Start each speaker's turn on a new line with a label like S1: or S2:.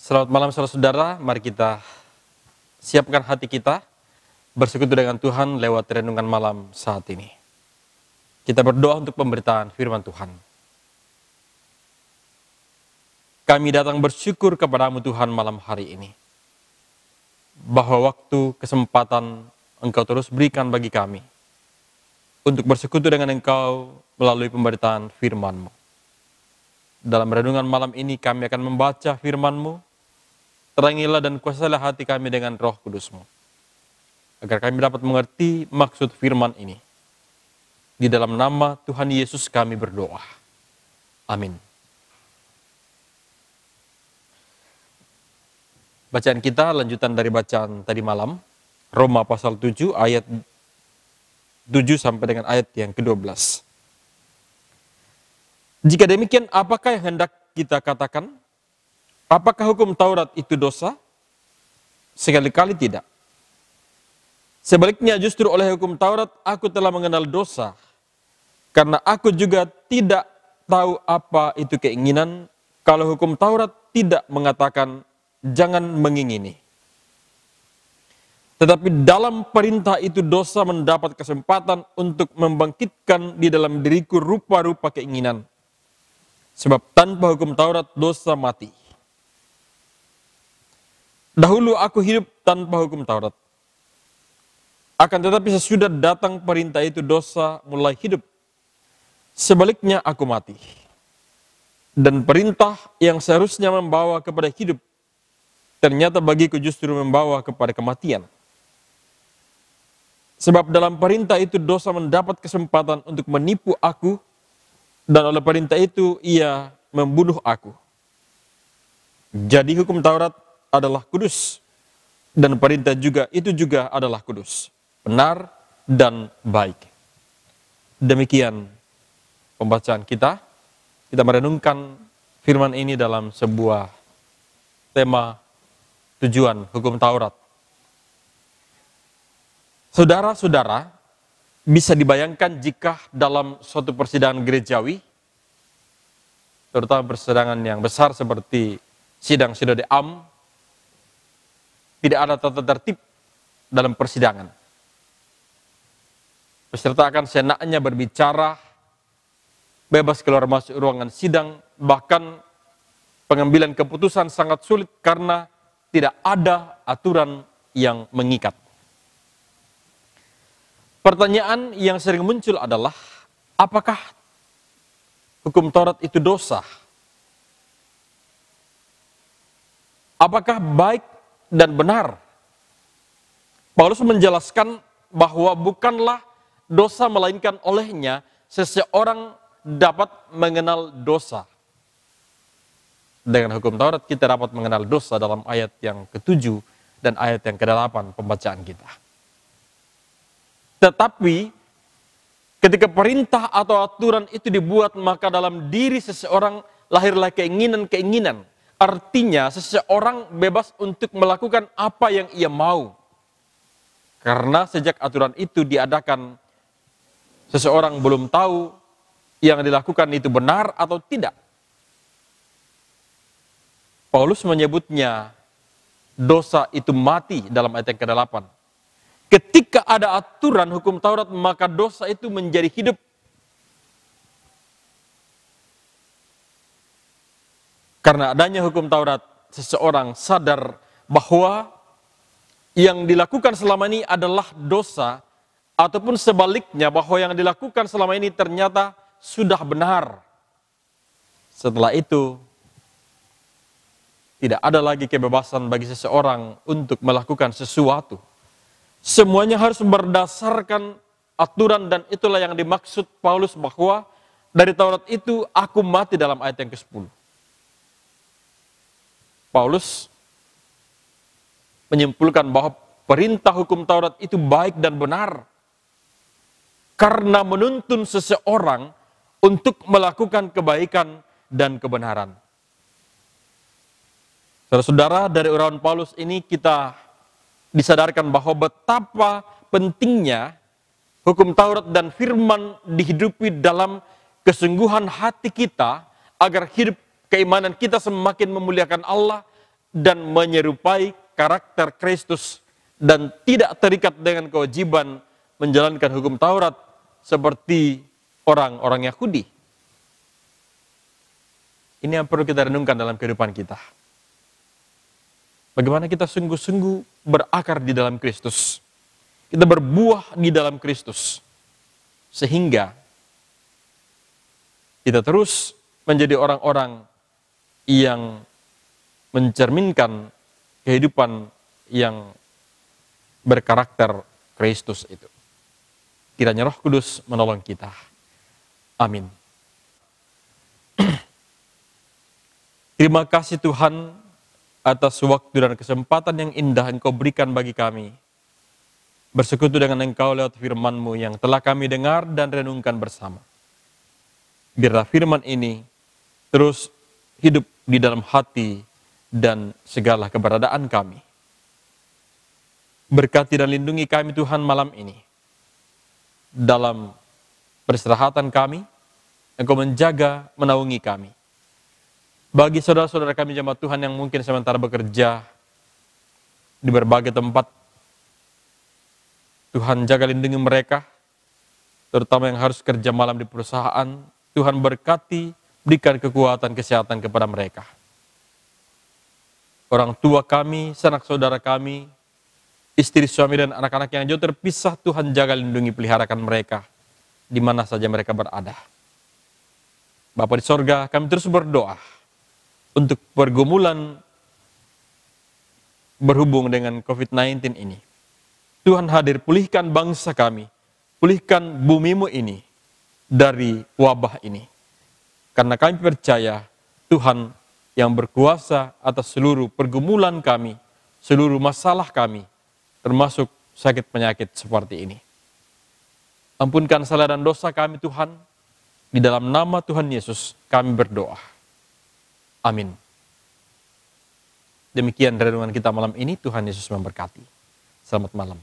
S1: Selamat malam saudara-saudara, mari kita siapkan hati kita bersekutu dengan Tuhan lewat renungan malam saat ini. Kita berdoa untuk pemberitaan firman Tuhan. Kami datang bersyukur kepadamu Tuhan malam hari ini, bahwa waktu kesempatan Engkau terus berikan bagi kami untuk bersekutu dengan Engkau melalui pemberitaan firman-Mu. Dalam renungan malam ini kami akan membaca firman-Mu. Terangilah dan kuasailah hati kami dengan Roh Kudus-Mu, agar kami dapat mengerti maksud firman ini. Di dalam nama Tuhan Yesus kami berdoa. Amin. Bacaan kita lanjutan dari bacaan tadi malam, Roma pasal 7 ayat 7 sampai dengan ayat yang ke-12. Jika demikian, apakah yang hendak kita katakan? Apakah hukum Taurat itu dosa? Sekali-kali tidak. Sebaliknya justru oleh hukum Taurat aku telah mengenal dosa, karena aku juga tidak tahu apa itu keinginan, kalau hukum Taurat tidak mengatakan jangan mengingini. Tetapi dalam perintah itu dosa mendapat kesempatan untuk membangkitkan di dalam diriku rupa-rupa keinginan. Sebab tanpa hukum Taurat dosa mati. Dahulu aku hidup tanpa hukum Taurat. Akan tetapi sesudah datang perintah itu dosa mulai hidup. Sebaliknya aku mati. Dan perintah yang seharusnya membawa kepada hidup, ternyata bagiku justru membawa kepada kematian. Sebab dalam perintah itu dosa mendapat kesempatan untuk menipu aku, dan oleh perintah itu ia membunuh aku. Jadi hukum Taurat adalah kudus, dan perintah itu juga adalah kudus, benar dan baik. Demikian pembacaan kita. Kita merenungkan firman ini dalam sebuah tema tujuan hukum Taurat. Saudara-saudara, bisa dibayangkan jika dalam suatu persidangan gerejawi, terutama persidangan yang besar seperti sidang Sinode Am, tidak ada tata tertib dalam persidangan. Peserta akan seenaknya berbicara, bebas keluar masuk ruangan sidang, bahkan pengambilan keputusan sangat sulit karena tidak ada aturan yang mengikat. Pertanyaan yang sering muncul adalah, apakah hukum Taurat itu dosa? Apakah baik dan benar? Paulus menjelaskan bahwa bukanlah dosa melainkan olehnya seseorang dapat mengenal dosa. Dengan hukum Taurat kita dapat mengenal dosa dalam ayat yang ke-7 dan ayat yang ke-8 pembacaan kita. Tetapi ketika perintah atau aturan itu dibuat, maka dalam diri seseorang lahirlah keinginan-keinginan. Artinya seseorang bebas untuk melakukan apa yang ia mau. Karena sejak aturan itu diadakan, seseorang belum tahu yang dilakukan itu benar atau tidak. Paulus menyebutnya dosa itu mati dalam ayat yang ke-8. Ketika ada aturan hukum Taurat, maka dosa itu menjadi hidup. Karena adanya hukum Taurat, seseorang sadar bahwa yang dilakukan selama ini adalah dosa, ataupun sebaliknya bahwa yang dilakukan selama ini ternyata sudah benar. Setelah itu, tidak ada lagi kebebasan bagi seseorang untuk melakukan sesuatu. Semuanya harus berdasarkan aturan, dan itulah yang dimaksud Paulus bahwa dari Taurat itu aku mati dalam ayat yang ke-10. Paulus menyimpulkan bahwa perintah hukum Taurat itu baik dan benar karena menuntun seseorang untuk melakukan kebaikan dan kebenaran. Saudara-saudara, dari uraian Paulus ini kita disadarkan bahwa betapa pentingnya hukum Taurat dan firman dihidupi dalam kesungguhan hati kita agar hidup keimanan kita semakin memuliakan Allah dan menyerupai karakter Kristus dan tidak terikat dengan kewajiban menjalankan hukum Taurat seperti orang-orang Yahudi. Ini yang perlu kita renungkan dalam kehidupan kita. Bagaimana kita sungguh-sungguh berakar di dalam Kristus. Kita berbuah di dalam Kristus. Sehingga kita terus menjadi orang-orang yang mencerminkan kehidupan yang berkarakter Kristus itu. Kiranya Roh Kudus menolong kita. Amin. Terima kasih Tuhan atas waktu dan kesempatan yang indah Engkau berikan bagi kami. Bersekutu dengan Engkau lewat firman-Mu yang telah kami dengar dan renungkan bersama. Biarlah firman ini terus hidup di dalam hati dan segala keberadaan kami. Berkati dan lindungi kami Tuhan malam ini. Dalam peristirahatan kami, Engkau menjaga, menaungi kami. Bagi saudara-saudara kami jemaat Tuhan yang mungkin sementara bekerja di berbagai tempat, Tuhan jaga lindungi mereka, terutama yang harus kerja malam di perusahaan. Tuhan berkati, berikan kekuatan kesehatan kepada mereka. Orang tua kami, sanak saudara kami, istri, suami, dan anak-anak yang jauh terpisah, Tuhan jaga lindungi peliharakan mereka, di mana saja mereka berada. Bapa di sorga, kami terus berdoa untuk pergumulan berhubung dengan COVID-19 ini. Tuhan hadir, pulihkan bangsa kami, pulihkan bumi-Mu ini dari wabah ini. Karena kami percaya Tuhan yang berkuasa atas seluruh pergumulan kami, seluruh masalah kami, termasuk sakit penyakit seperti ini. Ampunkan salah dan dosa kami Tuhan, di dalam nama Tuhan Yesus kami berdoa. Amin. Demikian renungan kita malam ini, Tuhan Yesus memberkati. Selamat malam.